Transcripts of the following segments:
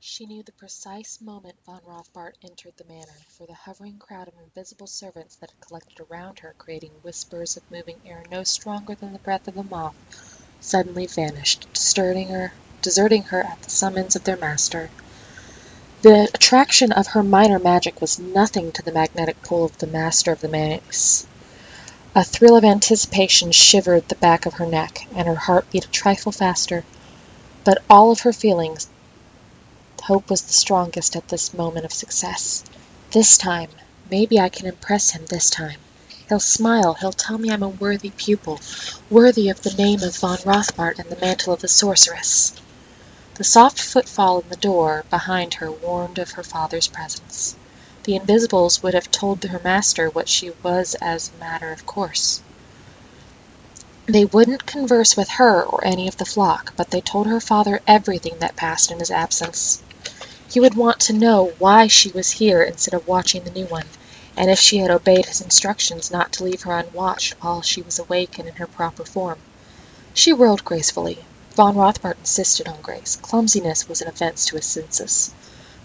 She knew the precise moment von Rothbart entered the manor, for the hovering crowd of invisible servants that had collected around her, creating whispers of moving air no stronger than the breath of a moth, suddenly vanished, deserting her at the summons of their master. The attraction of her minor magic was nothing to the magnetic pull of the master of the maze. A thrill of anticipation shivered the back of her neck, and her heart beat a trifle faster. But all of her feelings, hope was the strongest at this moment of success. This time, maybe I can impress him this time. He'll smile, he'll tell me I'm a worthy pupil, worthy of the name of von Rothbart and the mantle of the sorceress. The soft footfall in the door behind her warned of her father's presence. The invisibles would have told her master what she was as a matter of course. They wouldn't converse with her or any of the flock, but they told her father everything that passed in his absence. He would want to know why she was here instead of watching the new one, and if she had obeyed his instructions not to leave her unwatched while she was awake and in her proper form. She whirled gracefully. Von Rothbart insisted on grace. Clumsiness was an offense to his senses,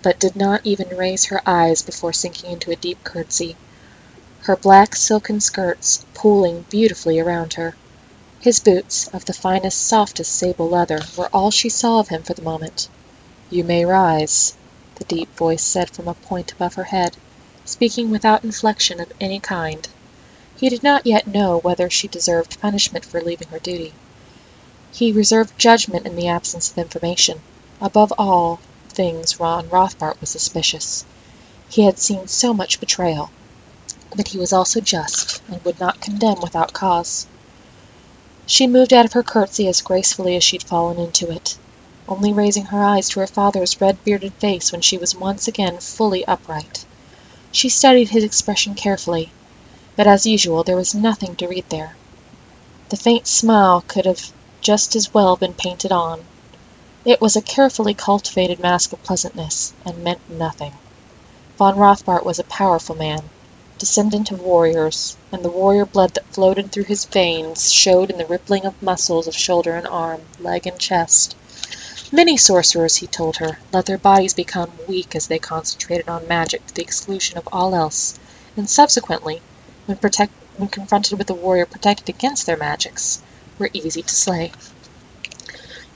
but did not even raise her eyes before sinking into a deep curtsy, her black silken skirts pooling beautifully around her. His boots, of the finest, softest sable leather, were all she saw of him for the moment. "You may rise," the deep voice said from a point above her head, speaking without inflection of any kind. He did not yet know whether she deserved punishment for leaving her duty. He reserved judgment in the absence of information. Above all things Von Rothbart was suspicious. He had seen so much betrayal. But he was also just, and would not condemn without cause. She moved out of her curtsy as gracefully as she'd fallen into it, only raising her eyes to her father's red-bearded face when she was once again fully upright. She studied his expression carefully, but as usual there was nothing to read there. The faint smile could have just as well been painted on. It was a carefully cultivated mask of pleasantness, and meant nothing. Von Rothbart was a powerful man, descendant of warriors, and the warrior blood that floated through his veins showed in the rippling of muscles of shoulder and arm, leg and chest. Many sorcerers, he told her, let their bodies become weak as they concentrated on magic to the exclusion of all else, and subsequently, when confronted with a warrior protected against their magics, were easy to slay.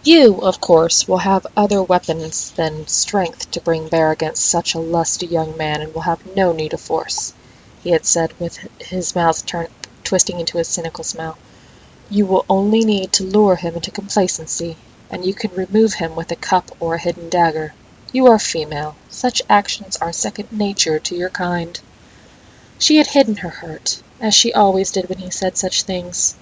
You, of course, will have other weapons than strength to bring bear against such a lusty young man, and will have no need of force, he had said, with his mouth twisting into a cynical smile. You will only need to lure him into complacency, and you can remove him with a cup or a hidden dagger. You are female. Such actions are second nature to your kind. She had hidden her hurt, as she always did when he said such things.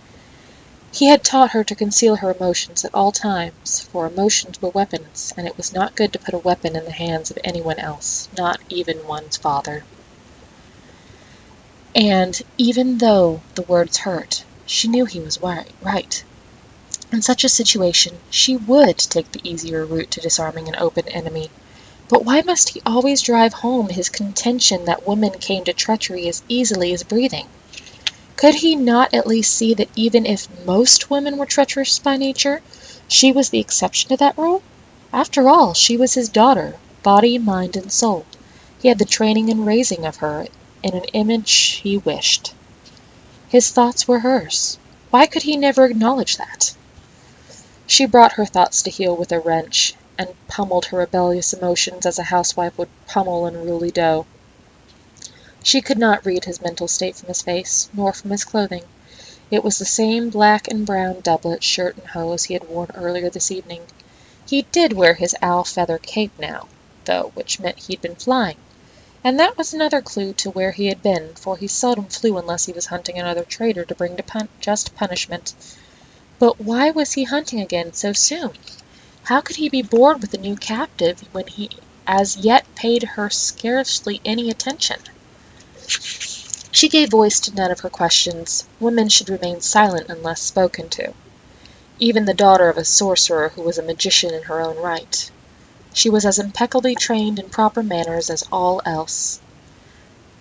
He had taught her to conceal her emotions at all times, for emotions were weapons, and it was not good to put a weapon in the hands of anyone else, not even one's father. And even though the words hurt, she knew he was right. In such a situation, she would take the easier route to disarming an open enemy. But why must he always drive home his contention that women came to treachery as easily as breathing? Could he not at least see that even if most women were treacherous by nature, she was the exception to that rule? After all, she was his daughter, body, mind, and soul. He had the training and raising of her in an image he wished. His thoughts were hers. Why could he never acknowledge that? She brought her thoughts to heel with a wrench, and pummeled her rebellious emotions as a housewife would pummel unruly dough. She could not read his mental state from his face, nor from his clothing. It was the same black and brown doublet, shirt, and hose he had worn earlier this evening. He did wear his owl feather cape now, though, which meant he'd been flying, and that was another clue to where he had been, for he seldom flew unless he was hunting another traitor to bring to just punishment. But why was he hunting again so soon? How could he be bored with the new captive when he as yet paid her scarcely any attention? She gave voice to none of her questions. Women should remain silent unless spoken to. Even the daughter of a sorcerer who was a magician in her own right. She was as impeccably trained in proper manners as all else.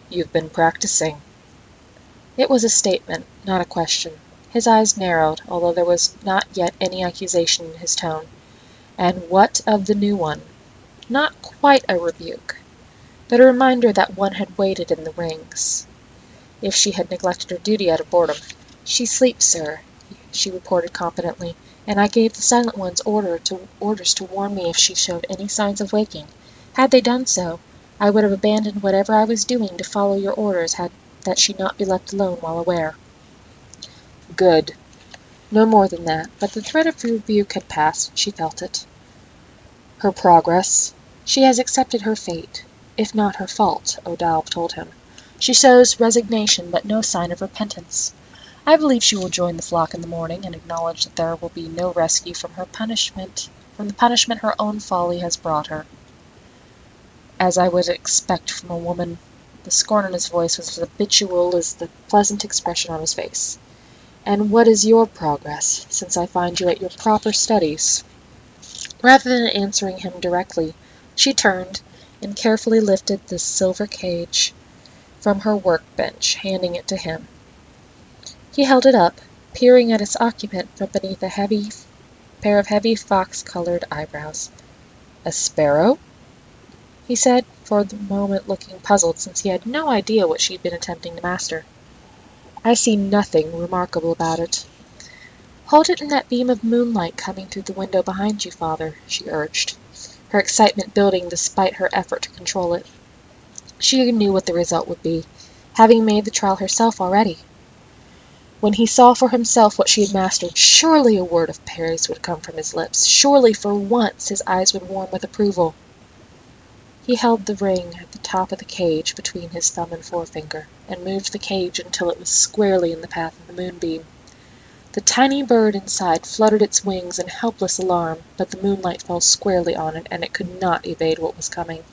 "You've been practicing." It was a statement, not a question. His eyes narrowed, although there was not yet any accusation in his tone. "And what of the new one?" not quite a rebuke, but a reminder that one had waited in the rings. If she had neglected her duty out of boredom. "She sleeps, sir," she reported confidently, "and I gave the silent ones orders to warn me if she showed any signs of waking. Had they done so, I would have abandoned whatever I was doing to follow your orders that she not be left alone while aware." Good. No more than that, but the threat of rebuke had passed, she felt it. Her progress. She has accepted her fate, if not her fault, Odile told him. She shows resignation, but no sign of repentance. I believe she will join the flock in the morning, and acknowledge that there will be no rescue from the punishment her own folly has brought her. As I would expect from a woman. The scorn in his voice was as habitual as the pleasant expression on his face. "And what is your progress, since I find you at your proper studies?" Rather than answering him directly, she turned and carefully lifted the silver cage from her work-bench, handing it to him. He held it up, peering at its occupant from beneath a pair of heavy fox-colored eyebrows. "A sparrow?" he said, for the moment looking puzzled, since he had no idea what she had been attempting to master. "I see nothing remarkable about it." "Hold it in that beam of moonlight coming through the window behind you, father," she urged, her excitement building despite her effort to control it. She knew what the result would be, having made the trial herself already. When he saw for himself what she had mastered, surely a word of praise would come from his lips. Surely for once his eyes would warm with approval. He held the ring at the top of the cage between his thumb and forefinger, and moved the cage until it was squarely in the path of the moonbeam. The tiny bird inside fluttered its wings in helpless alarm, but the moonlight fell squarely on it, and it could not evade what was coming.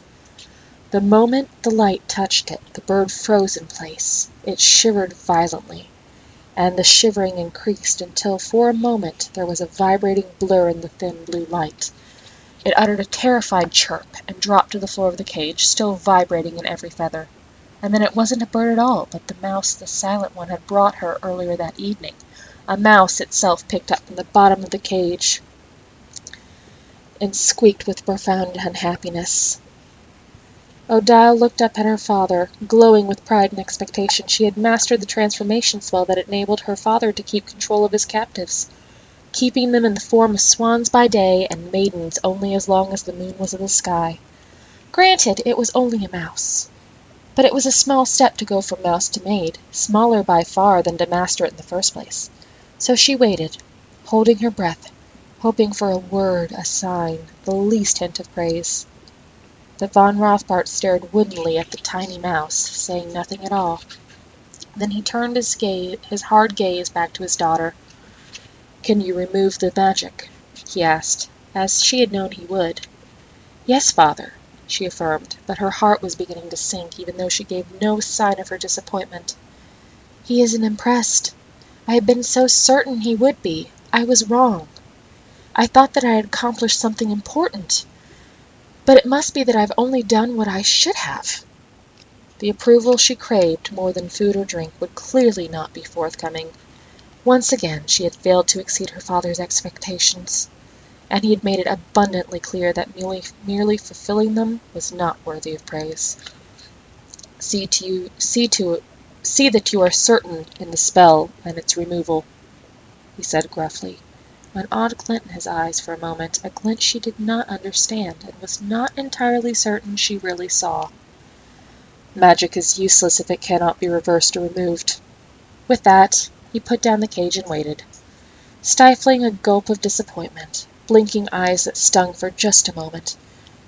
The moment the light touched it, the bird froze in place. It shivered violently, and the shivering increased until for a moment there was a vibrating blur in the thin blue light. It uttered a terrified chirp and dropped to the floor of the cage, still vibrating in every feather. And then it wasn't a bird at all, but the mouse the silent one had brought her earlier that evening, a mouse itself picked up from the bottom of the cage, and squeaked with profound unhappiness. Odile looked up at her father, glowing with pride and expectation. She had mastered the transformation spell that enabled her father to keep control of his captives, keeping them in the form of swans by day and maidens only as long as the moon was in the sky. Granted, it was only a mouse, but it was a small step to go from mouse to maid, smaller by far than to master it in the first place. So she waited, holding her breath, hoping for a word, a sign, the least hint of praise. But von Rothbart stared woodenly at the tiny mouse, saying nothing at all. Then he turned his hard gaze back to his daughter. "Can you remove the magic?" he asked, as she had known he would. "Yes, father," she affirmed, but her heart was beginning to sink, even though she gave no sign of her disappointment. "He isn't impressed. I had been so certain he would be. I was wrong. I thought that I had accomplished something important. But it must be that I've only done what I should have." The approval she craved more than food or drink would clearly not be forthcoming. Once again she had failed to exceed her father's expectations, and he had made it abundantly clear that merely fulfilling them was not worthy of praise. See that you are certain in the spell and its removal," he said gruffly, an odd glint in his eyes for a moment, a glint she did not understand, and was not entirely certain she really saw. "Magic is useless if it cannot be reversed or removed." With that, he put down the cage and waited, stifling a gulp of disappointment, blinking eyes that stung for just a moment.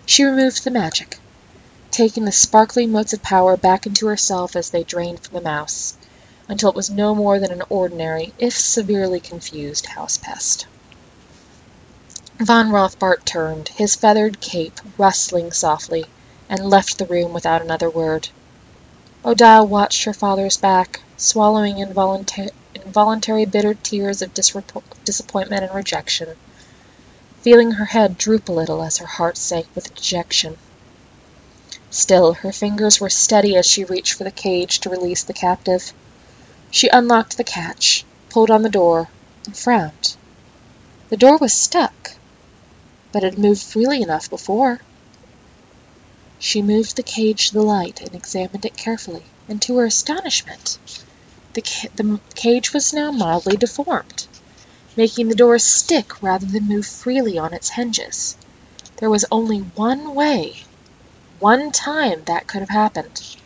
She removed the magic, taking the sparkling motes of power back into herself as they drained from the mouse, until it was no more than an ordinary, if severely confused, house pest. Von Rothbart turned, his feathered cape rustling softly, and left the room without another word. Odile watched her father's back, swallowing involuntary bitter tears of disappointment and rejection, feeling her head droop a little as her heart sank with dejection. Still, her fingers were steady as she reached for the cage to release the captive. She unlocked the catch, pulled on the door, and frowned. The door was stuck, but it had moved freely enough before. She moved the cage to the light and examined it carefully, and to her astonishment, the cage was now mildly deformed, making the door stick rather than move freely on its hinges. There was only one way, one time that could have happened,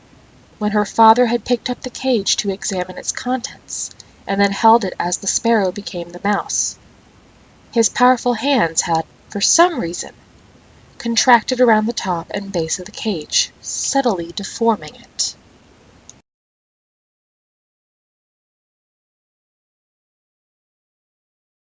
when her father had picked up the cage to examine its contents, and then held it as the sparrow became the mouse. His powerful hands had, for some reason, contracted around the top and base of the cage, subtly deforming it.